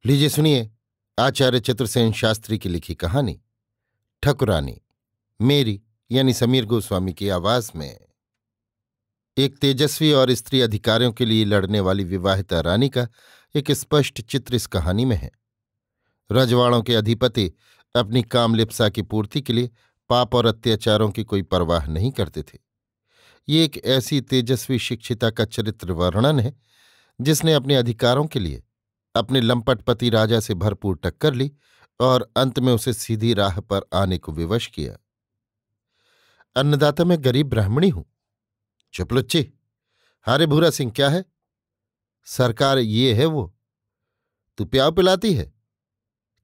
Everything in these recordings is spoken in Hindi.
लीजिए सुनिए आचार्य चतुर्सेन शास्त्री की लिखी कहानी ठकुरानी, मेरी यानी समीर गोस्वामी की आवाज में। एक तेजस्वी और स्त्री अधिकारों के लिए लड़ने वाली विवाहिता रानी का एक स्पष्ट चित्र इस कहानी में है। रजवाड़ों के अधिपति अपनी कामलिप्सा की पूर्ति के लिए पाप और अत्याचारों की कोई परवाह नहीं करते थे। ये एक ऐसी तेजस्वी शिक्षिता का चरित्र वर्णन है जिसने अपने अधिकारों के लिए अपने लंपटपति राजा से भरपूर टक्कर ली और अंत में उसे सीधी राह पर आने को विवश किया। अन्नदाता मैं गरीब ब्राह्मणी हूं। चुप लुच्ची। हारे भूरा सिंह क्या है? सरकार ये है वो। तू प्याव पिलाती है?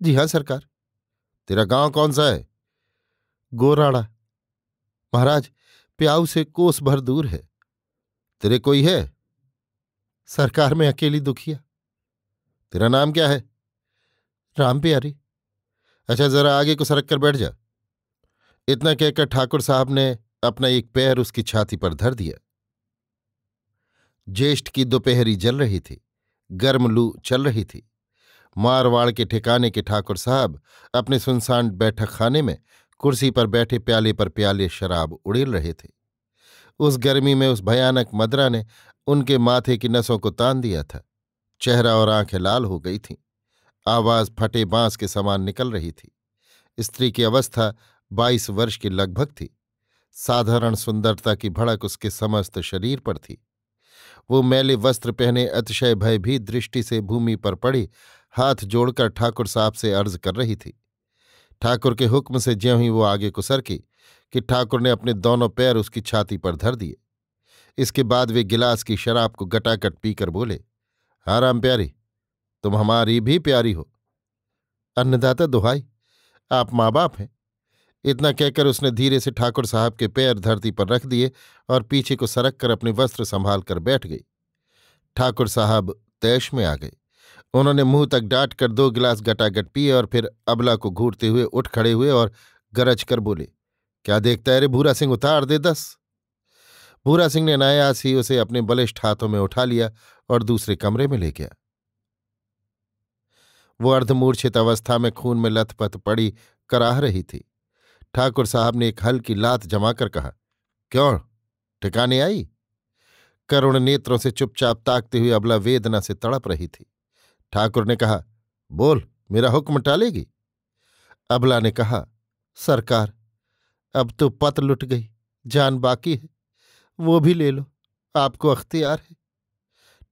जी हां सरकार। तेरा गांव कौन सा है? गोराड़ा। महाराज प्याऊ से कोस भर दूर है। तेरे कोई है? सरकार में अकेली दुखिया। तेरा नाम क्या है? राम प्यारी। अच्छा जरा आगे को सरक कर बैठ जा। इतना कहकर ठाकुर साहब ने अपना एक पैर उसकी छाती पर धर दिया। ज्येष्ठ की दोपहरी जल रही थी। गर्म लू चल रही थी। मारवाड़ के ठिकाने के ठाकुर साहब अपने सुनसान बैठक खाने में कुर्सी पर बैठे प्याले पर प्याले शराब उड़ेल रहे थे। उस गर्मी में उस भयानक मदरा ने उनके माथे की नसों को तान दिया था। चेहरा और आंखें लाल हो गई थीं। आवाज फटे बांस के समान निकल रही थी। स्त्री की अवस्था 22 वर्ष की लगभग थी। साधारण सुंदरता की भड़क उसके समस्त शरीर पर थी। वो मैले वस्त्र पहने अतिशय भयभीत दृष्टि से भूमि पर पड़ी हाथ जोड़कर ठाकुर साहब से अर्ज कर रही थी। ठाकुर के हुक्म से ज्यों ही वो आगे को सरकी कि ठाकुर ने अपने दोनों पैर उसकी छाती पर धर दिए। इसके बाद वे गिलास की शराब को गटागट पीकर बोले, हाँ राम प्यारी, तुम हमारी भी प्यारी हो। अन्नदाता दुहाई, आप माँ बाप हैं। इतना कहकर उसने धीरे से ठाकुर साहब के पैर धरती पर रख दिए और पीछे को सरक कर अपने वस्त्र संभाल कर बैठ गई। ठाकुर साहब तैश में आ गए। उन्होंने मुंह तक डांट कर 2 गिलास गटागट पिए और फिर अबला को घूरते हुए उठ खड़े हुए और गरज कर बोले, क्या देखता है रे भूरा सिंह, उतार दे 10। भूरा सिंह ने अनायास ही उसे अपने बलिष्ठ हाथों में उठा लिया और दूसरे कमरे में ले गया। वो अर्धमूर्छित अवस्था में खून में लथपथ पड़ी कराह रही थी। ठाकुर साहब ने एक हल्की लात जमाकर कहा, क्यों, ठिकाने आई? करुण नेत्रों से चुपचाप ताकते हुए अबला वेदना से तड़प रही थी। ठाकुर ने कहा, बोल, मेरा हुक्म टालेगी? अबला ने कहा, सरकार अब तो पत लुट गई, जान बाकी है, वो भी ले लो, आपको अख्तियार है।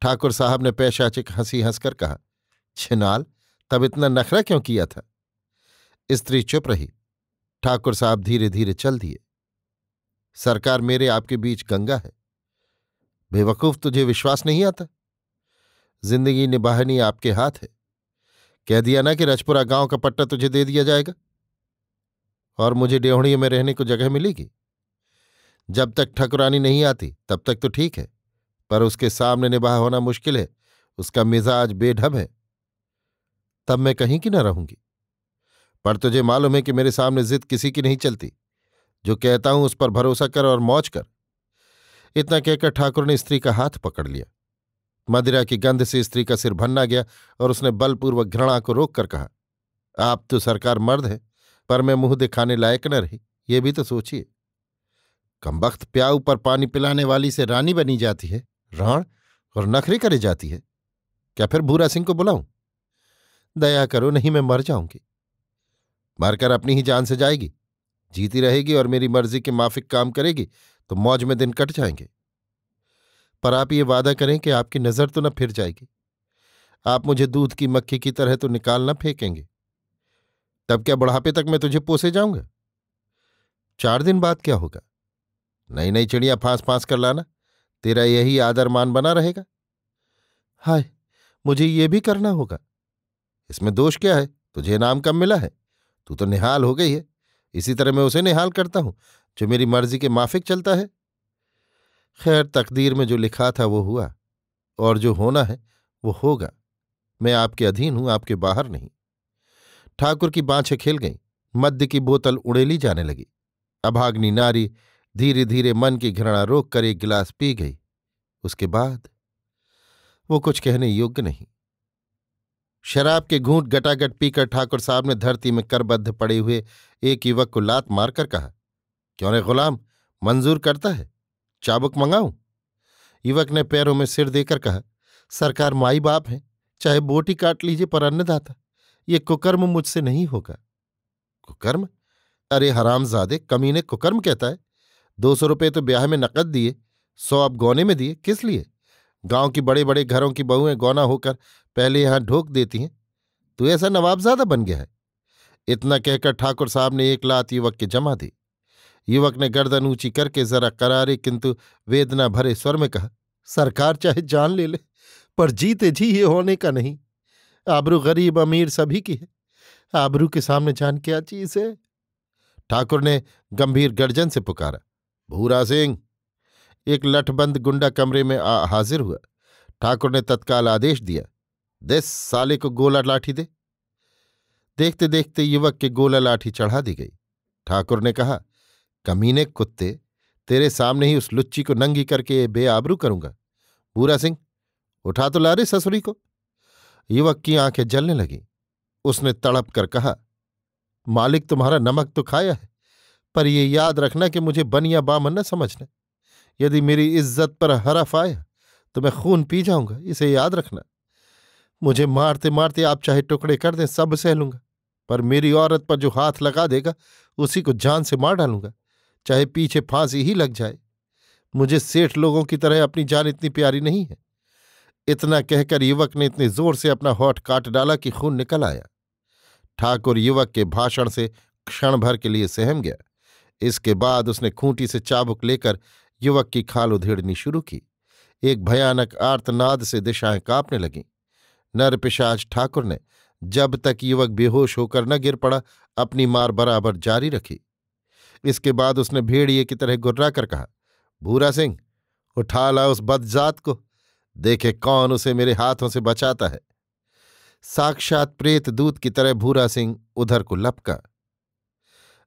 ठाकुर साहब ने पैशाचिक हंसी हंसकर कहा, छिनाल, तब इतना नखरा क्यों किया था? स्त्री चुप रही। ठाकुर साहब धीरे धीरे चल दिए। सरकार मेरे आपके बीच गंगा है। बेवकूफ, तुझे विश्वास नहीं आता? जिंदगी निभानी आपके हाथ है। कह दिया ना कि रजपुरा गांव का पट्टा तुझे दे दिया जाएगा और मुझे डेवढ़ी में रहने को जगह मिलेगी। जब तक ठकुरानी नहीं आती तब तक तो ठीक है, पर उसके सामने निभाया होना मुश्किल है। उसका मिजाज बेढब है। तब मैं कहीं की न रहूंगी। पर तुझे मालूम है कि मेरे सामने जिद किसी की नहीं चलती। जो कहता हूं उस पर भरोसा कर और मौज कर। इतना कहकर ठाकुर ने स्त्री का हाथ पकड़ लिया। मदिरा की गंध से स्त्री का सिर भन्ना गया और उसने बलपूर्वक घृणा को रोक कर कहा, आप तो सरकार मर्द हैं, पर मैं मुंह दिखाने लायक न रही, ये भी तो सोचिए। कमबख्त प्याऊ पर पानी पिलाने वाली से रानी बनी जाती है, राण और नखरे करे जाती है। क्या फिर भूरा सिंह को बुलाऊं? दया करो, नहीं मैं मर जाऊंगी। मरकर अपनी ही जान से जाएगी। जीती रहेगी और मेरी मर्जी के माफिक काम करेगी तो मौज में दिन कट जाएंगे। पर आप ये वादा करें कि आपकी नजर तो न फिर जाएगी। आप मुझे दूध की मक्खी की तरह तो निकाल न फेंकेंगे। तब क्या बुढ़ापे तक मैं तुझे पोसे जाऊंगा? 4 दिन बाद क्या होगा? नई नई चिड़िया फांस फांस कर लाना। तेरा यही आदर मान बना रहेगा। हाय, मुझे ये भी करना होगा। इसमें दोष क्या है? तुझे इनाम कम मिला है। तू तो निहाल हो गई है। इसी तरह मैं उसे निहाल करता हूं जो मेरी मर्जी के माफिक चलता है। खैर, तकदीर में जो लिखा था वो हुआ और जो होना है वो होगा। मैं आपके अधीन हूं, आपके बाहर नहीं। ठाकुर की बाँछें खिल गईं। मद्य की बोतल उड़ेली जाने लगी। अभाग्नि नारी धीरे धीरे मन की घृणा रोक कर एक गिलास पी गई। उसके बाद वो कुछ कहने योग्य नहीं। शराब के घूंट गटागट पीकर ठाकुर साहब ने धरती में करबद्ध पड़े हुए एक युवक को लात मारकर कहा, क्यों रे गुलाम, मंजूर करता है? चाबुक मंगाऊं? युवक ने पैरों में सिर देकर कहा, सरकार माई बाप है, चाहे बोटी काट लीजिए पर अन्नदाता, ये कुकर्म मुझसे नहीं होगा। कुकर्म? अरे हरामजादे, कमीने, कुकर्म कहता है? 200 रुपये तो ब्याह में नकद दिए, 100 अब गौने में दिए, किस लिए? गांव की बड़े बड़े घरों की बहुएं गौना होकर पहले यहां ढोक देती हैं, तू ऐसा नवाबजादा बन गया है। इतना कहकर ठाकुर साहब ने एक लात युवक की जमा दी। युवक ने गर्दन ऊंची करके जरा करारे किंतु वेदना भरे स्वर में कहा, सरकार चाहे जान ले ले, पर जीते जी ये होने का नहीं। आबरू गरीब अमीर सभी की है, आबरू के सामने जान क्या चीज है? ठाकुर ने गंभीर गर्जन से पुकारा, भूरा सिंह। एक लठबंद गुंडा कमरे में हाजिर हुआ। ठाकुर ने तत्काल आदेश दिया, दे साले को गोला लाठी दे। देखते देखते युवक के गोला लाठी चढ़ा दी गई। ठाकुर ने कहा, कमीने कुत्ते, तेरे सामने ही उस लुच्ची को नंगी करके बेआबरू करूंगा। भूरा सिंह, उठा तो ला रे ससुरी को। युवक की आंखें जलने लगीं। उसने तड़प कर कहा, मालिक तुम्हारा नमक तो खाया है, पर ये याद रखना कि मुझे बनिया बामन न समझना। यदि मेरी इज्जत पर हरफ आया तो मैं खून पी जाऊंगा, इसे याद रखना। मुझे मारते मारते आप चाहे टुकड़े कर दें, सब सह लूंगा, पर मेरी औरत पर जो हाथ लगा देगा उसी को जान से मार डालूंगा, चाहे पीछे फांसी ही लग जाए। मुझे सेठ लोगों की तरह अपनी जान इतनी प्यारी नहीं है। इतना कहकर युवक ने इतने जोर से अपना होठ काट डाला कि खून निकल आया। ठाकुर युवक के भाषण से क्षण भर के लिए सहम गया। इसके बाद उसने खूंटी से चाबुक लेकर युवक की खाल उधेड़नी शुरू की। एक भयानक आर्तनाद से दिशाएं कांपने लगीं। नरपिशाच ठाकुर ने जब तक युवक बेहोश होकर न गिर पड़ा अपनी मार बराबर जारी रखी। इसके बाद उसने भेड़िए की तरह गुर्रा कर कहा, भूरा सिंह, उठा ला उस बदजात को, देखे कौन उसे मेरे हाथों से बचाता है। साक्षात प्रेत दूत की तरह भूरा सिंह उधर को लपका।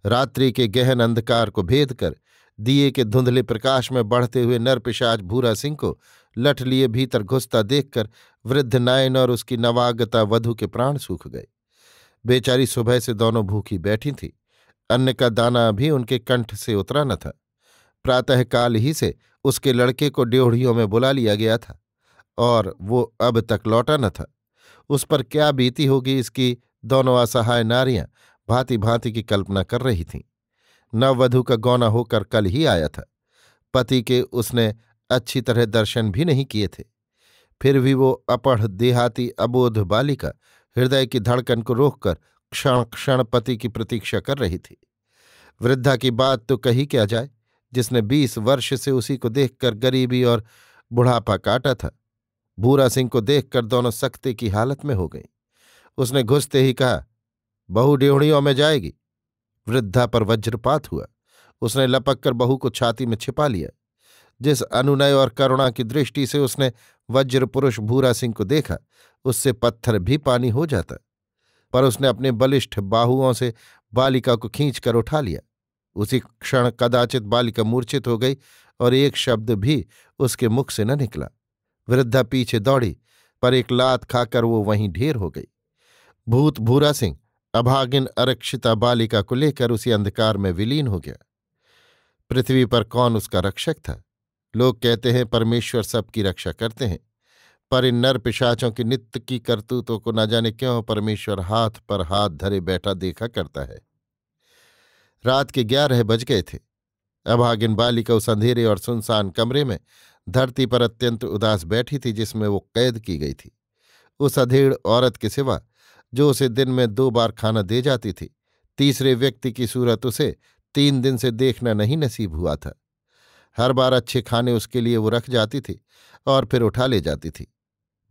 रात्रि के गहन अंधकार को भेद कर दिए के धुंधले प्रकाश में बढ़ते हुए नरपिशाच भूरा सिंह को लठ लिए भीतर घुसता देखकर वृद्ध नायन और उसकी नवागता वधू के प्राण सूख गए। बेचारी सुबह से दोनों भूखी बैठी थी, अन्न का दाना भी उनके कंठ से उतरा न था। प्रातःकाल ही से उसके लड़के को ड्योढ़ियों में बुला लिया गया था और वो अब तक लौटा न था। उस पर क्या बीती होगी, इसकी दोनों असहाय नारियां भांति भांति की कल्पना कर रही थीं। नववधू का गौना होकर कल ही आया था। पति के उसने अच्छी तरह दर्शन भी नहीं किए थे, फिर भी वो अपढ़ देहाती अबोध बालिका हृदय की धड़कन को रोककर क्षण क्षण पति की प्रतीक्षा कर रही थी। वृद्धा की बात तो कही क्या जाए, जिसने 20 वर्ष से उसी को देखकर गरीबी और बुढ़ापा काटा था। भूरा सिंह को देखकर दोनों सख्ते की हालत में हो गई। उसने घुसते ही कहा, बहू ड्योढ़ियों में जाएगी। वृद्धा पर वज्रपात हुआ। उसने लपक कर बहू को छाती में छिपा लिया। जिस अनुनय और करुणा की दृष्टि से उसने वज्र पुरुष भूरा सिंह को देखा, उससे पत्थर भी पानी हो जाता, पर उसने अपने बलिष्ठ बाहुओं से बालिका को खींचकर उठा लिया। उसी क्षण कदाचित बालिका मूर्छित हो गई और एक शब्द भी उसके मुख से न निकला। वृद्धा पीछे दौड़ी, पर एक लात खाकर वो वहीं ढेर हो गई। भूत भूरा सिंह अभागिन अरक्षिता बालिका को लेकर उसी अंधकार में विलीन हो गया। पृथ्वी पर कौन उसका रक्षक था? लोग कहते हैं परमेश्वर सबकी रक्षा करते हैं, पर इन नर पिशाचों की नित्य की करतूतों को न जाने क्यों परमेश्वर हाथ पर हाथ धरे बैठा देखा करता है। रात के 11 बज गए थे। अभागिन बालिका उस अंधेरे और सुनसान कमरे में धरती पर अत्यंत उदास बैठी थी, जिसमें वो कैद की गई थी। उस अधेड़ औरत के सिवा, जो उसे दिन में 2 बार खाना दे जाती थी, तीसरे व्यक्ति की सूरत उसे 3 दिन से देखना नहीं नसीब हुआ था। हर बार अच्छे खाने उसके लिए वो रख जाती थी और फिर उठा ले जाती थी।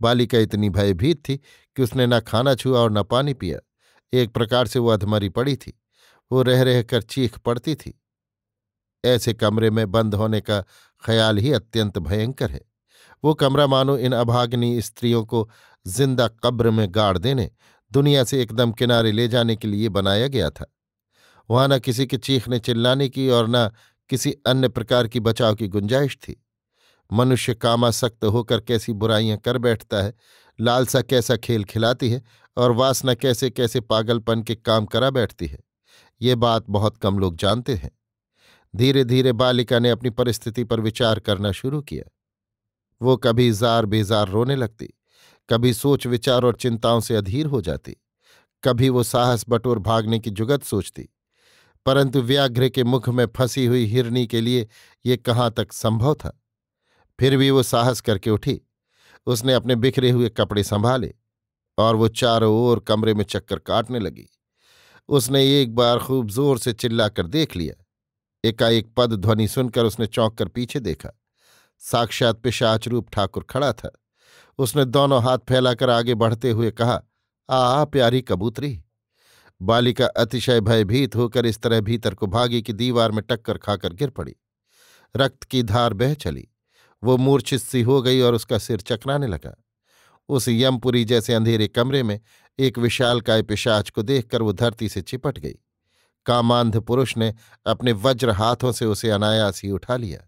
बालिका इतनी भयभीत थी कि उसने न खाना छुआ और न पानी पिया। एक प्रकार से वो अधमरी पड़ी थी। वो रह रहकर चीख पड़ती थी। ऐसे कमरे में बंद होने का ख्याल ही अत्यंत भयंकर है। वो कमरा मानो इन अभागिनी स्त्रियों को जिंदा कब्र में गाड़ देने, दुनिया से एकदम किनारे ले जाने के लिए बनाया गया था। वहां न किसी के चीखने चिल्लाने की और न किसी अन्य प्रकार की बचाव की गुंजाइश थी। मनुष्य कामासक्त होकर कैसी बुराइयां कर बैठता है, लालसा कैसा खेल खिलाती है और वासना कैसे कैसे पागलपन के काम करा बैठती है, ये बात बहुत कम लोग जानते हैं। धीरे धीरे बालिका ने अपनी परिस्थिति पर विचार करना शुरू किया। वो कभी जार बेजार रोने लगती, कभी सोच विचार और चिंताओं से अधीर हो जाती, कभी वो साहस बटोर भागने की जुगत सोचती। परंतु व्याघ्र के मुख में फंसी हुई हिरनी के लिए ये कहाँ तक संभव था। फिर भी वो साहस करके उठी। उसने अपने बिखरे हुए कपड़े संभाले और वो चारों ओर कमरे में चक्कर काटने लगी। उसने एक बार खूब जोर से चिल्लाकर देख लिया। एकाएक पद ध्वनि सुनकर उसने चौंक कर पीछे देखा। साक्षात पिशाच रूप ठाकुर खड़ा था। उसने दोनों हाथ फैलाकर आगे बढ़ते हुए कहा, प्यारी कबूतरी। बालिका अतिशय भयभीत होकर इस तरह भीतर को भागी कि दीवार में टक्कर खाकर गिर पड़ी। रक्त की धार बह चली। वो मूर्छित सी हो गई और उसका सिर चकराने लगा। उस यमपुरी जैसे अंधेरे कमरे में एक विशालकाय पिशाच को देखकर वो धरती से चिपट गई। कामांध पुरुष ने अपने वज्र हाथों से उसे अनायास ही उठा लिया।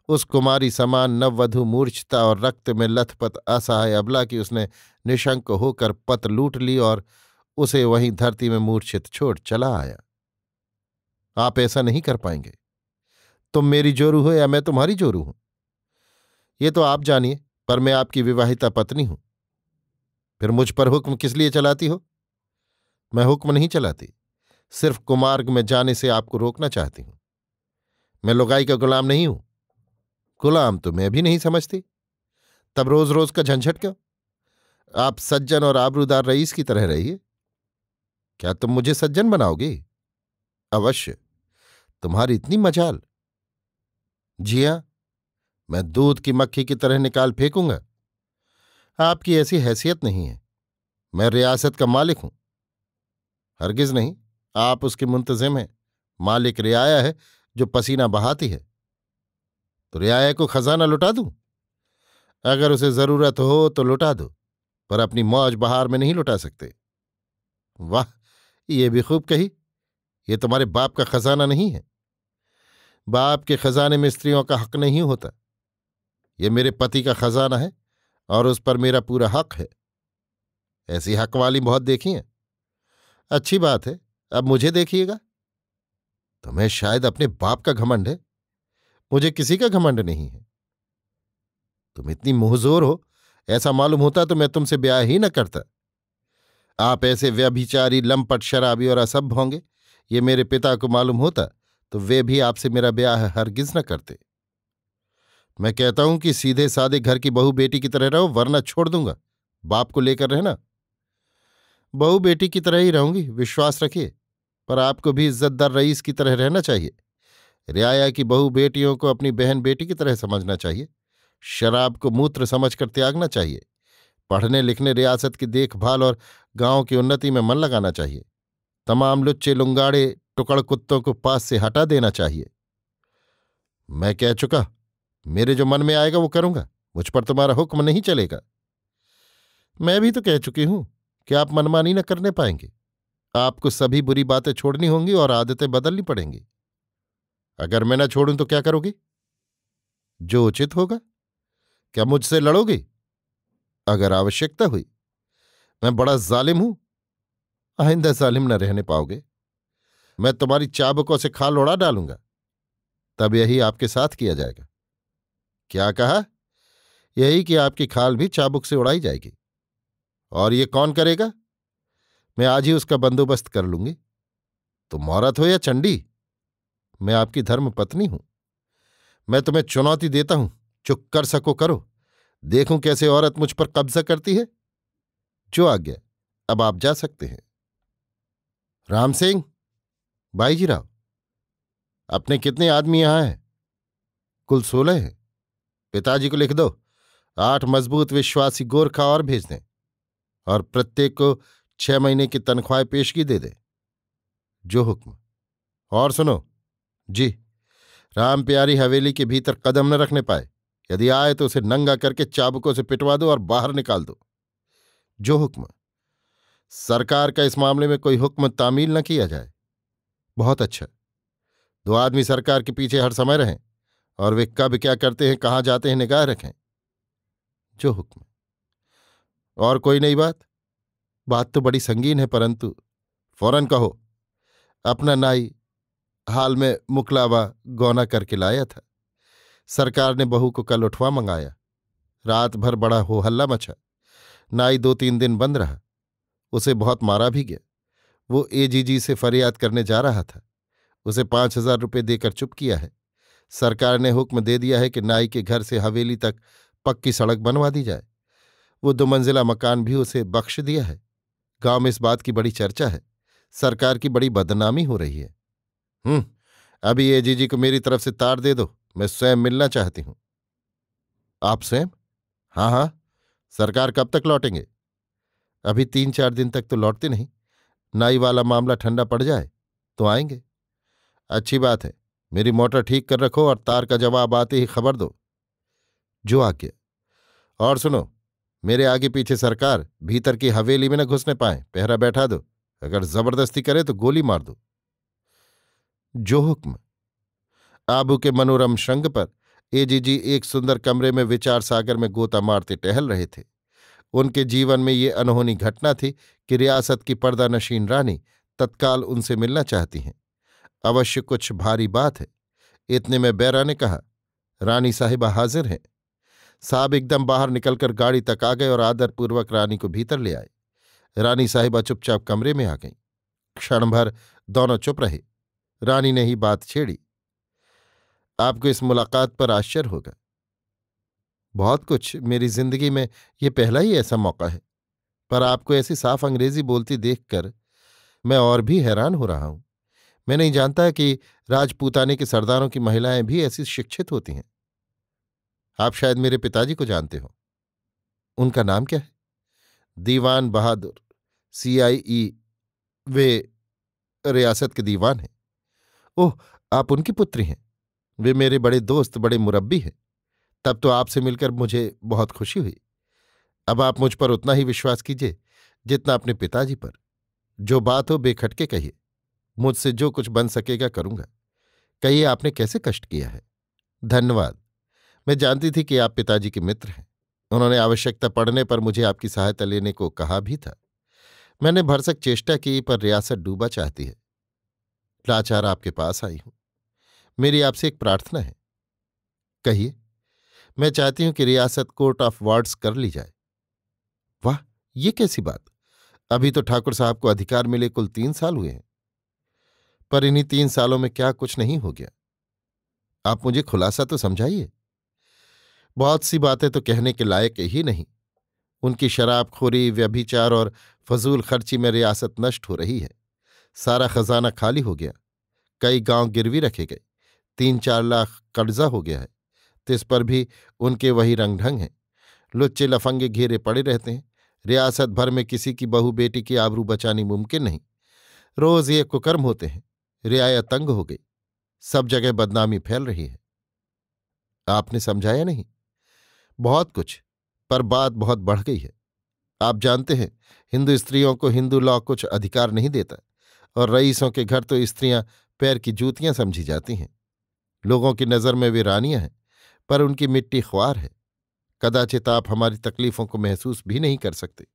उस कुमारी समान नववधु मूर्छता और रक्त में लथपथ असहाय अबला की उसने निशंक होकर पत लूट ली और उसे वहीं धरती में मूर्छित छोड़ चला आया। आप ऐसा नहीं कर पाएंगे। तुम मेरी जोरू हो या मैं तुम्हारी जोरू हूं, ये तो आप जानिए, पर मैं आपकी विवाहिता पत्नी हूं। फिर मुझ पर हुक्म किस लिए चलाती हो? मैं हुक्म नहीं चलाती, सिर्फ कुमार्ग में जाने से आपको रोकना चाहती हूं। मैं लुगाई का गुलाम नहीं हूं। गुलाम तो मैं भी नहीं समझती, तब रोज रोज का झंझट क्यों? आप सज्जन और आबरूदार रईस की तरह रहिए। क्या तुम मुझे सज्जन बनाओगे? अवश्य, तुम्हारी इतनी मजाल। जी हां, मैं दूध की मक्खी की तरह निकाल फेंकूंगा। आपकी ऐसी हैसियत नहीं है। मैं रियासत का मालिक हूं। हरगिज नहीं, आप उसके मुंतजिम हैं। मालिक रियाया है जो पसीना बहाती है। तो रियाया को खजाना लुटा दूं? अगर उसे जरूरत हो तो लुटा दो, पर अपनी मौज बहार में नहीं लुटा सकते। वाह, ये भी खूब कही। ये तुम्हारे बाप का खजाना नहीं है। बाप के खजाने में स्त्रियों का हक नहीं होता। ये मेरे पति का खजाना है और उस पर मेरा पूरा हक है। ऐसी हक वाली बहुत देखी हैं। अच्छी बात है, अब मुझे देखिएगा। तुम्हें शायद अपने बाप का घमंड है, मुझे किसी का घमंड नहीं है। तुम इतनी मुंहजोर हो, ऐसा मालूम होता तो मैं तुमसे ब्याह ही न करता। आप ऐसे व्यभिचारी, लंपट, शराबी और असभ्य होंगे, ये मेरे पिता को मालूम होता तो वे भी आपसे मेरा ब्याह हरगिज न करते। मैं कहता हूं कि सीधे सादे घर की बहू बेटी की तरह रहो, वरना छोड़ दूंगा। बाप को लेकर रहना। बहू बेटी की तरह ही रहूंगी, विश्वास रखिए, पर आपको भी इज्जतदार रईस की तरह रहना चाहिए। रियाया की बहू बेटियों को अपनी बहन बेटी की तरह समझना चाहिए। शराब को मूत्र समझकर त्यागना चाहिए। पढ़ने लिखने, रियासत की देखभाल और गांव की उन्नति में मन लगाना चाहिए। तमाम लुच्चे लुंगाड़े टुकड़ कुत्तों को पास से हटा देना चाहिए। मैं कह चुका, मेरे जो मन में आएगा वो करूंगा। मुझ पर तुम्हारा हुक्म नहीं चलेगा। मैं भी तो कह चुकी हूं कि आप मनमानी न करने पाएंगे। आपको सभी बुरी बातें छोड़नी होंगी और आदतें बदलनी पड़ेंगी। अगर मैं न छोड़ूं तो क्या करोगी? जो उचित होगा। क्या मुझसे लड़ोगी? अगर आवश्यकता हुई। मैं बड़ा जालिम हूं, आइंदा जालिम न रहने पाओगे। मैं तुम्हारी चाबुकों से खाल उड़ा डालूंगा, तब यही आपके साथ किया जाएगा। क्या कहा? यही कि आपकी खाल भी चाबुक से उड़ाई जाएगी। और ये कौन करेगा? मैं आज ही उसका बंदोबस्त कर लूंगी। तुम औरत हो या चंडी? मैं आपकी धर्म पत्नी हूं। मैं तुम्हें चुनौती देता हूं, जो कर सको करो। देखूं कैसे औरत मुझ पर कब्जा करती है। जो आज्ञा, अब आप जा सकते हैं। राम सिंह, बाईजीराव, अपने कितने आदमी यहां हैं? कुल 16 हैं। पिताजी को लिख दो, 8 मजबूत विश्वासी गोरखा और भेज दें, और प्रत्येक को 6 महीने की तनख्वाह पेशगी दे दें। जो हुक्म। और सुनो जी, राम प्यारी हवेली के भीतर कदम न रखने पाए। यदि आए तो उसे नंगा करके चाबुकों से पिटवा दो और बाहर निकाल दो। जो हुक्म। सरकार का इस मामले में कोई हुक्म तामील न किया जाए। बहुत अच्छा। 2 आदमी सरकार के पीछे हर समय रहें, और वे कब क्या करते हैं, कहाँ जाते हैं, निगाह रखें। जो हुक्म। और कोई नई बात? बात तो बड़ी संगीन है, परंतु फौरन कहो। अपना नाई हाल में मुकलावा गौना करके लाया था। सरकार ने बहू को कल उठवा मंगाया। रात भर बड़ा हो हल्ला मचा। नाई 2-3 दिन बंद रहा। उसे बहुत मारा भी गया। वो एजीजी से फरियाद करने जा रहा था। उसे 5,000 रुपये देकर चुप किया है। सरकार ने हुक्म दे दिया है कि नाई के घर से हवेली तक पक्की सड़क बनवा दी जाए। वो 2 मंजिला मकान भी उसे बख्श दिया है। गांव में इस बात की बड़ी चर्चा है। सरकार की बड़ी बदनामी हो रही है। अभी एजीजी को मेरी तरफ से तार दे दो, मैं स्वयं मिलना चाहती हूं। आप स्वयं? हाँ हाँ। सरकार कब तक लौटेंगे? अभी 3-4 दिन तक तो लौटते नहीं। नाई वाला मामला ठंडा पड़ जाए तो आएंगे। अच्छी बात है। मेरी मोटर ठीक कर रखो और तार का जवाब आते ही खबर दो। जो आज्ञा। और सुनो, मेरे आगे पीछे सरकार भीतर की हवेली में न घुसने पाए, पहरा बैठा दो। अगर जबरदस्ती करे तो गोली मार दो। जो हुक्म। आबू के मनोरम श्रृंग पर एजीजी एक सुंदर कमरे में विचार सागर में गोता मारते टहल रहे थे। उनके जीवन में ये अनहोनी घटना थी कि रियासत की पर्दानशीन रानी तत्काल उनसे मिलना चाहती हैं। अवश्य कुछ भारी बात है। इतने में बैरा ने कहा, रानी साहिबा हाजिर हैं। साहब एकदम बाहर निकलकर गाड़ी तक आ गए और आदरपूर्वक रानी को भीतर ले आए। रानी साहिबा चुपचाप कमरे में आ गईं। क्षण भर दोनों चुप रहे। रानी ने ही बात छेड़ी। आपको इस मुलाकात पर आश्चर्य होगा। बहुत कुछ। मेरी जिंदगी में ये पहला ही ऐसा मौका है। पर आपको ऐसी साफ अंग्रेजी बोलती देखकर मैं और भी हैरान हो रहा हूं। मैं नहीं जानता कि राजपूताने के सरदारों की महिलाएं भी ऐसी शिक्षित होती हैं। आप शायद मेरे पिताजी को जानते हो। उनका नाम क्या है? दीवान बहादुर, CIE। वे रियासत के दीवान हैं। ओह, आप उनकी पुत्री हैं। वे मेरे बड़े दोस्त, बड़े मुरब्बी हैं। तब तो आपसे मिलकर मुझे बहुत खुशी हुई। अब आप मुझ पर उतना ही विश्वास कीजिए जितना अपने पिताजी पर। जो बात हो बेखटके कहिए। मुझसे जो कुछ बन सकेगा करूंगा। कहिए, आपने कैसे कष्ट किया है? धन्यवाद। मैं जानती थी कि आप पिताजी के मित्र हैं। उन्होंने आवश्यकता पड़ने पर मुझे आपकी सहायता लेने को कहा भी था। मैंने भरसक चेष्टा की, पर रियासत डूबा चाहती है। लाचार आपके पास आई हूं। मेरी आपसे एक प्रार्थना है। कहिए। मैं चाहती हूं कि रियासत कोर्ट ऑफ वार्ड्स कर ली जाए। वाह, ये कैसी बात! अभी तो ठाकुर साहब को अधिकार मिले कुल 3 साल हुए हैं। पर इन्हीं 3 सालों में क्या कुछ नहीं हो गया? आप मुझे खुलासा तो समझाइए। बहुत सी बातें तो कहने के लायक ही नहीं। उनकी शराबखोरी, व्यभिचार और फजूल खर्ची में रियासत नष्ट हो रही है। सारा खजाना खाली हो गया। कई गांव गिरवी रखे गए। 3-4 लाख कर्जा हो गया है। तो इस पर भी उनके वही रंग ढंग हैं। लुच्चे लफंगे घेरे पड़े रहते हैं। रियासत भर में किसी की बहू बेटी की आबरू बचानी मुमकिन नहीं। रोज ये कुकर्म होते हैं। रियाया तंग हो गई। सब जगह बदनामी फैल रही है। आपने समझाया नहीं? बहुत कुछ, पर बात बहुत बढ़ गई है। आप जानते हैं, हिंदू स्त्रियों को हिंदू लॉ कुछ अधिकार नहीं देता, और रईसों के घर तो स्त्रियां पैर की जूतियां समझी जाती हैं। लोगों की नज़र में वे रानियां हैं, पर उनकी मिट्टी ख्वार है। कदाचित आप हमारी तकलीफों को महसूस भी नहीं कर सकते।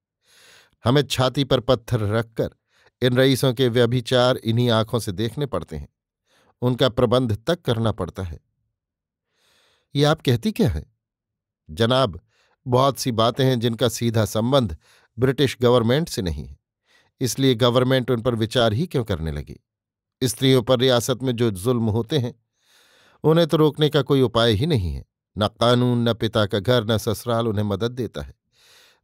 हमें छाती पर पत्थर रखकर इन रईसों के व्यभिचार इन्हीं आंखों से देखने पड़ते हैं। उनका प्रबंध तक करना पड़ता है। ये आप कहती क्या है? जनाब, बहुत सी बातें हैं जिनका सीधा संबंध ब्रिटिश गवर्नमेंट से नहीं है। इसलिए गवर्नमेंट उन पर विचार ही क्यों करने लगी? स्त्रियों पर रियासत में जो जुल्म होते हैं उन्हें तो रोकने का कोई उपाय ही नहीं है। न कानून, न पिता का घर, न ससुराल उन्हें मदद देता है।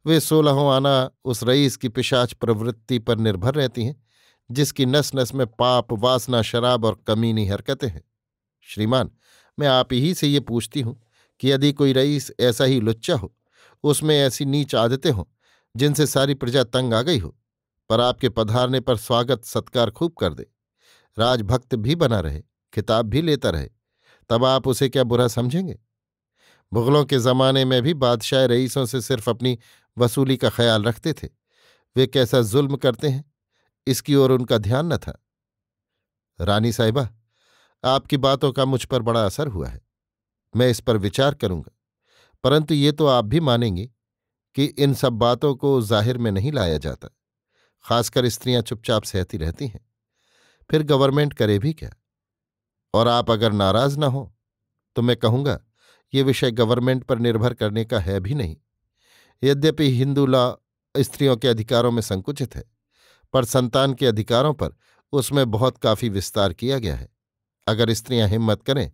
वे 16 आना उस रईस की पिशाच प्रवृत्ति पर निर्भर रहती हैं, जिसकी नस नस में पाप, वासना, शराब और कमीनी हरकतें हैं। श्रीमान, मैं आप ही से ये पूछती हूं कि यदि कोई रईस ऐसा ही लुच्चा हो, उसमें ऐसी नीच आदतें हों जिनसे सारी प्रजा तंग आ गई हो, पर आपके पधारने पर स्वागत सत्कार खूब कर दे, राजभक्त भी बना रहे, खिताब भी लेता रहे, तब आप उसे क्या बुरा समझेंगे? मुगलों के जमाने में भी बादशाह रईसों से सिर्फ अपनी वसूली का ख्याल रखते थे। वे कैसा जुल्म करते हैं, इसकी ओर उनका ध्यान न था। रानी साहिबा, आपकी बातों का मुझ पर बड़ा असर हुआ है। मैं इस पर विचार करूंगा, परंतु ये तो आप भी मानेंगी कि इन सब बातों को जाहिर में नहीं लाया जाता। खासकर स्त्रियां चुपचाप सहती रहती हैं। फिर गवर्नमेंट करे भी क्या? और आप अगर नाराज ना हो तो मैं कहूंगा, ये विषय गवर्नमेंट पर निर्भर करने का है भी नहीं। यद्यपि हिंदू लॉ स्त्रियों के अधिकारों में संकुचित है, पर संतान के अधिकारों पर उसमें बहुत काफी विस्तार किया गया है। अगर स्त्रियां हिम्मत करें,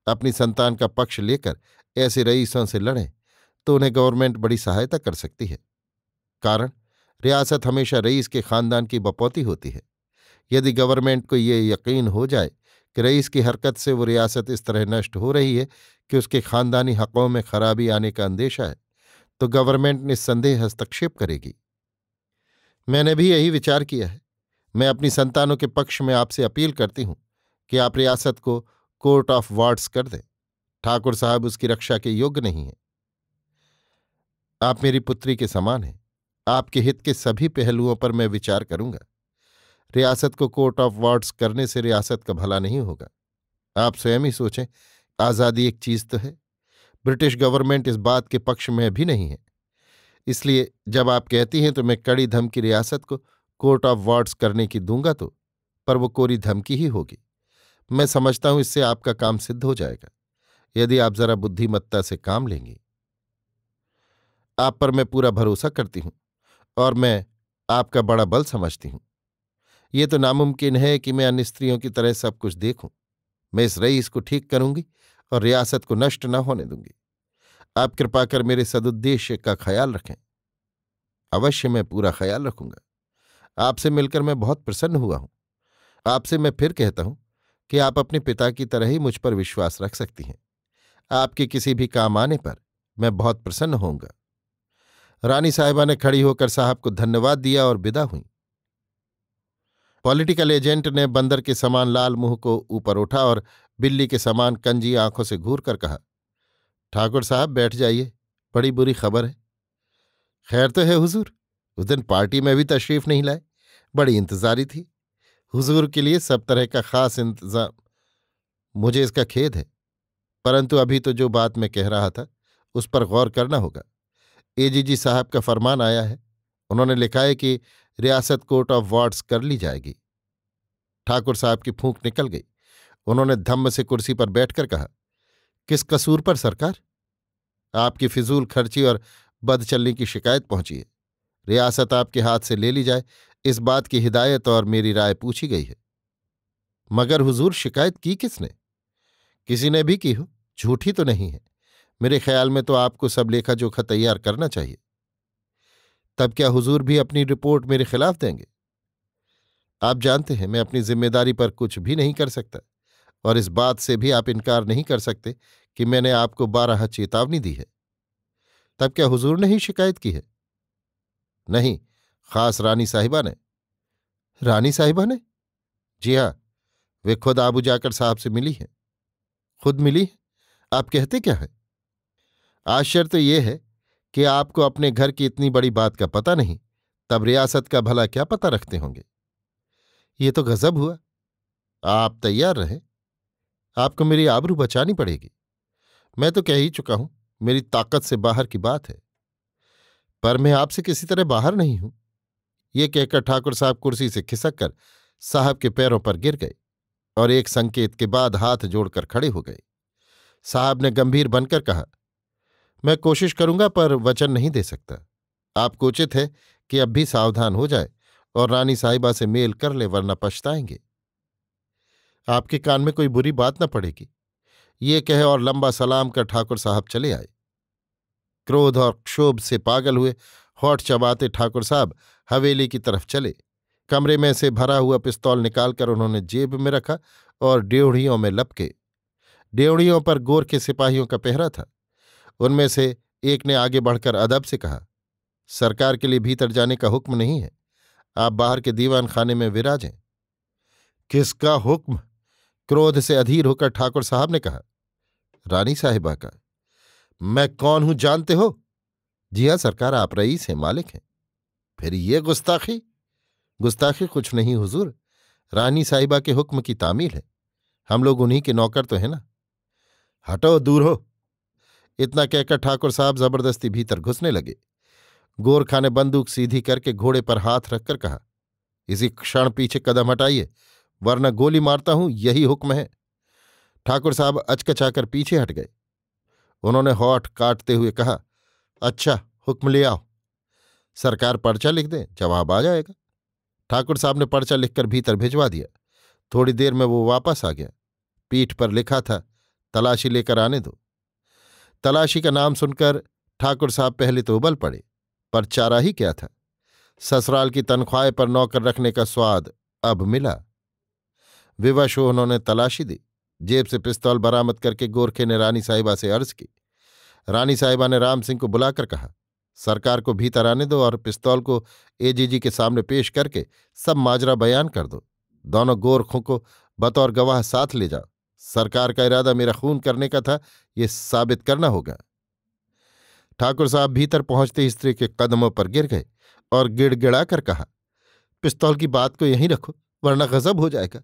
अपनी संतान का पक्ष लेकर ऐसे रईसों से लड़ें, तो उन्हें गवर्नमेंट बड़ी सहायता कर सकती है। कारण, रियासत हमेशा रईस के खानदान की बपौती होती है। यदि गवर्नमेंट को ये यकीन हो जाए कि रईस की हरकत से वो रियासत इस तरह नष्ट हो रही है कि उसके खानदानी हकों में खराबी आने का अंदेशा है, तो गवर्नमेंट निस्संदेह हस्तक्षेप करेगी। मैंने भी यही विचार किया है। मैं अपनी संतानों के पक्ष में आपसे अपील करती हूं कि आप रियासत को कोर्ट ऑफ वार्ड्स कर दें। ठाकुर साहब उसकी रक्षा के योग्य नहीं हैं। आप मेरी पुत्री के समान हैं। आपके हित के सभी पहलुओं पर मैं विचार करूंगा। रियासत को कोर्ट ऑफ वार्ड्स करने से रियासत का भला नहीं होगा। आप स्वयं ही सोचें, आज़ादी एक चीज तो है। ब्रिटिश गवर्नमेंट इस बात के पक्ष में भी नहीं है। इसलिए जब आप कहती हैं तो मैं कड़ी धमकी रियासत को कोर्ट ऑफ वार्ड्स करने की दूंगा, तो पर वो कोरी धमकी ही होगी। मैं समझता हूं इससे आपका काम सिद्ध हो जाएगा, यदि आप जरा बुद्धिमत्ता से काम लेंगी। आप पर मैं पूरा भरोसा करती हूं और मैं आपका बड़ा बल समझती हूं। ये तो नामुमकिन है कि मैं अन्य स्त्रियों की तरह सब कुछ देखूं। मैं इस रईस को ठीक करूंगी और रियासत को नष्ट न होने दूंगी। आप कृपा कर मेरे सदुद्देश्य का ख्याल रखें। अवश्य मैं पूरा ख्याल रखूंगा। आपसे मिलकर मैं बहुत प्रसन्न हुआ हूं। आपसे मैं फिर कहता हूं कि आप अपने पिता की तरह ही मुझ पर विश्वास रख सकती हैं। आपके किसी भी काम आने पर मैं बहुत प्रसन्न होऊंगा। रानी साहिबा ने खड़ी होकर साहब को धन्यवाद दिया और विदा हुई। पॉलिटिकल एजेंट ने बंदर के समान लाल मुंह को ऊपर उठा और बिल्ली के समान कंजी आंखों से घूर कर कहा, ठाकुर साहब बैठ जाइए, बड़ी बुरी खबर है। खैर तो है हुजूर, उस दिन पार्टी में भी तशरीफ नहीं लाए। बड़ी इंतजारी थी। हुजूर के लिए सब तरह का खास इंतजाम। मुझे इसका खेद है, परंतु अभी तो जो बात मैं कह रहा था उस पर गौर करना होगा। एजीजी साहब का फरमान आया है। उन्होंने लिखा है कि रियासत कोर्ट ऑफ वार्ड्स कर ली जाएगी। ठाकुर साहब की फूंक निकल गई। उन्होंने धम्म से कुर्सी पर बैठकर कहा, किस कसूर पर सरकार? आपकी फिजूल खर्ची और बदचलनी की शिकायत पहुंची है। रियासत आपके हाथ से ले ली जाए, इस बात की हिदायत और मेरी राय पूछी गई है। मगर हुजूर, शिकायत की किसने? किसी ने भी की हो, झूठी तो नहीं है। मेरे ख्याल में तो आपको सब लेखा जोखा तैयार करना चाहिए। तब क्या हुजूर भी अपनी रिपोर्ट मेरे खिलाफ देंगे? आप जानते हैं मैं अपनी जिम्मेदारी पर कुछ भी नहीं कर सकता, और इस बात से भी आप इनकार नहीं कर सकते कि मैंने आपको 12 चेतावनी दी है। तब क्या हुजूर ने ही शिकायत की है? नहीं, खास रानी साहिबा ने। रानी साहिबा ने? जी हाँ, वे खुद आबू जाकर साहब से मिली हैं। खुद मिली हैं? आप कहते क्या है? आश्चर्य तो ये है कि आपको अपने घर की इतनी बड़ी बात का पता नहीं, तब रियासत का भला क्या पता रखते होंगे। ये तो गजब हुआ। आप तैयार रहें, आपको मेरी आबरू बचानी पड़ेगी। मैं तो कह ही चुका हूं, मेरी ताकत से बाहर की बात है। पर मैं आपसे किसी तरह बाहर नहीं हूं। ये कहकर ठाकुर साहब कुर्सी से खिसक कर साहब के पैरों पर गिर गए और एक संकेत के बाद हाथ जोड़कर खड़े हो गए। साहब ने गंभीर बनकर कहा, मैं कोशिश करूंगा पर वचन नहीं दे सकता। आपको उचित है कि अब भी सावधान हो जाए और रानी साहिबा से मेल कर ले, वरना पछताएंगे। आपके कान में कोई बुरी बात न पड़ेगी। ये कहे और लंबा सलाम कर ठाकुर साहब चले आए। क्रोध और क्षोभ से पागल हुए होठ चबाते ठाकुर साहब हवेली की तरफ चले। कमरे में से भरा हुआ पिस्तौल निकालकर उन्होंने जेब में रखा और ड्योढ़ियों में लपके। ड्योढ़ियों पर गोरखे सिपाहियों का पहरा था। उनमें से एक ने आगे बढ़कर अदब से कहा, सरकार के लिए भीतर जाने का हुक्म नहीं है, आप बाहर के दीवान खाने में विराजें। किसका हुक्म? क्रोध से अधीर होकर ठाकुर साहब ने कहा, रानी साहिबा का। मैं कौन हूं जानते हो? जी हाँ सरकार, आप रईस हैं, मालिक हैं। फिर ये गुस्ताखी? गुस्ताखी कुछ नहीं हुजूर, रानी साहिबा के हुक्म की तामील है। हम लोग उन्हीं के नौकर तो हैं ना। हटो, दूर हो। इतना कहकर ठाकुर साहब जबरदस्ती भीतर घुसने लगे। गोरखा ने बंदूक सीधी करके घोड़े पर हाथ रखकर कहा, इसी क्षण पीछे कदम हटाइए, वरना गोली मारता हूं, यही हुक्म है। ठाकुर साहब अचकचाकर पीछे हट गए। उन्होंने होठ काटते हुए कहा, अच्छा, हुक्म ले आओ। सरकार पर्चा लिख दें, जवाब आ जाएगा। ठाकुर साहब ने पर्चा लिखकर भीतर भिजवा दिया। थोड़ी देर में वो वापस आ गया। पीठ पर लिखा था, तलाशी लेकर आने दो। तलाशी का नाम सुनकर ठाकुर साहब पहले तो उबल पड़े, पर चारा ही क्या था। ससुराल की तनख्वाह पर नौकर रखने का स्वाद अब मिला। विवश हो उन्होंने तलाशी दी। जेब से पिस्तौल बरामद करके गोरखे ने रानी साहिबा से अर्ज की। रानी साहिबा ने राम सिंह को बुलाकर कहा, सरकार को भीतर आने दो और पिस्तौल को एजीजी के सामने पेश करके सब माजरा बयान कर दो। दोनों गोरखों को बतौर गवाह साथ ले जाओ। सरकार का इरादा मेरा खून करने का था, ये साबित करना होगा। ठाकुर साहब भीतर पहुंचते ही स्त्री के कदमों पर गिर गए और गिड़गिड़ा कर कहा, पिस्तौल की बात को यहीं रखो, वरना गजब हो जाएगा।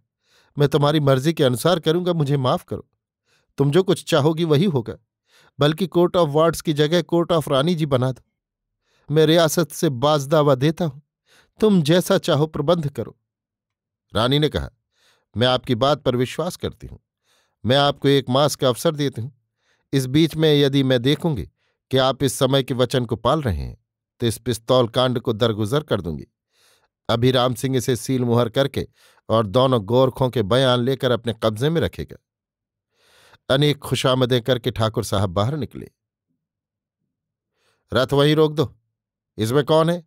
मैं तुम्हारी मर्जी के अनुसार करूंगा, मुझे माफ करो। तुम जो कुछ चाहोगी वही होगा, बल्कि कोर्ट ऑफ वार्ड्स की जगह कोर्ट ऑफ रानी जी बना दो। मैं रियासत से बाजदावा देता हूं, तुम जैसा चाहो प्रबंध करो। रानी ने कहा, मैं आपकी बात पर विश्वास करती हूं। मैं आपको 1 मास का अवसर देती हूं। इस बीच में यदि मैं देखूंगी कि आप इस समय के वचन को पाल रहे हैं, तो इस पिस्तौल कांड को दरगुजर कर दूंगी। अभी राम सिंह इसे सील मुहर करके और दोनों गोरखों के बयान लेकर अपने कब्जे में रखेगा। अनेक खुशामदें करके ठाकुर साहब बाहर निकले। रथ वहीं रोक दो। इसमें कौन है?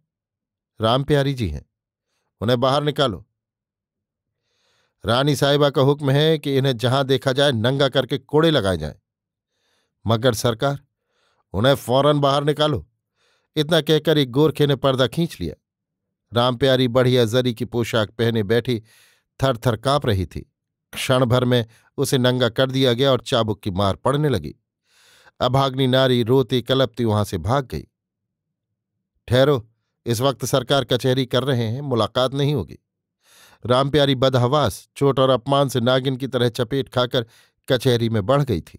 राम प्यारी जी हैं, उन्हें बाहर निकालो। रानी साहिबा का हुक्म है कि इन्हें जहां देखा जाए नंगा करके कोड़े लगाए जाएं। मगर सरकार, उन्हें फौरन बाहर निकालो। इतना कहकर एक गोरखे ने पर्दा खींच लिया। राम प्यारी बढ़िया जरी की पोशाक पहने बैठी थर थर कांप रही थी। क्षण भर में उसे नंगा कर दिया गया और चाबुक की मार पड़ने लगी। अभाग्नि नारी रोती कलपती वहां से भाग गई। ठहरो, इस वक्त सरकार कचहरी कर रहे हैं, मुलाकात नहीं होगी। राम प्यारी बदहवास, चोट और अपमान से नागिन की तरह चपेट खाकर कचहरी में बढ़ गई थी।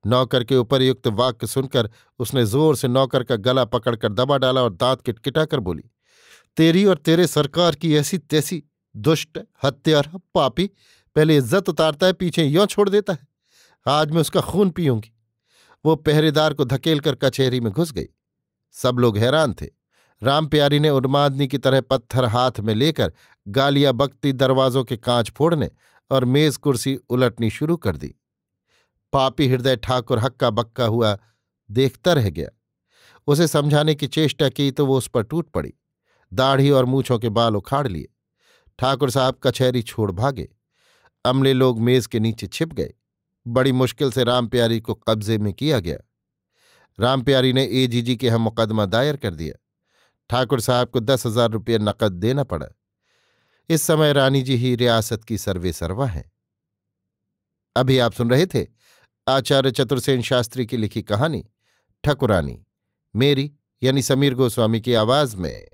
नौकर के उपरयुक्त वाक्य सुनकर उसने जोर से नौकर का गला पकड़कर दबा डाला और दांत किटकिटाकर बोली, तेरी और तेरे सरकार की ऐसी तैसी, दुष्ट, हत्यारा, पापी, पहले इज्जत उतारता है, पीछे यों छोड़ देता है। आज मैं उसका खून पीऊंगी। वो पहरेदार को धकेल कर कचहरी में घुस गई। सब लोग हैरान थे। राम प्यारी ने उन्मादनी की तरह पत्थर हाथ में लेकर गालियां बकती दरवाजों के कांच फोड़ने और मेज कुर्सी उलटनी शुरू कर दी। पापी हृदय ठाकुर हक्का बक्का हुआ देखता रह गया। उसे समझाने की चेष्टा की तो वो उस पर टूट पड़ी। दाढ़ी और मूंछों के बाल उखाड़ लिए। ठाकुर साहब कचहरी छोड़ भागे। अमले लोग मेज के नीचे छिप गए। बड़ी मुश्किल से राम प्यारी को कब्जे में किया गया। राम प्यारी ने एजीजी के यहाँ मुकदमा दायर कर दिया। ठाकुर साहब को 10,000 रुपये नकद देना पड़ा। इस समय रानी जी ही रियासत की सर्वेसर्वा हैं। अभी आप सुन रहे थे आचार्य चतुर्सेन शास्त्री की लिखी कहानी ठकुरानी, मेरी यानी समीर गोस्वामी की आवाज में।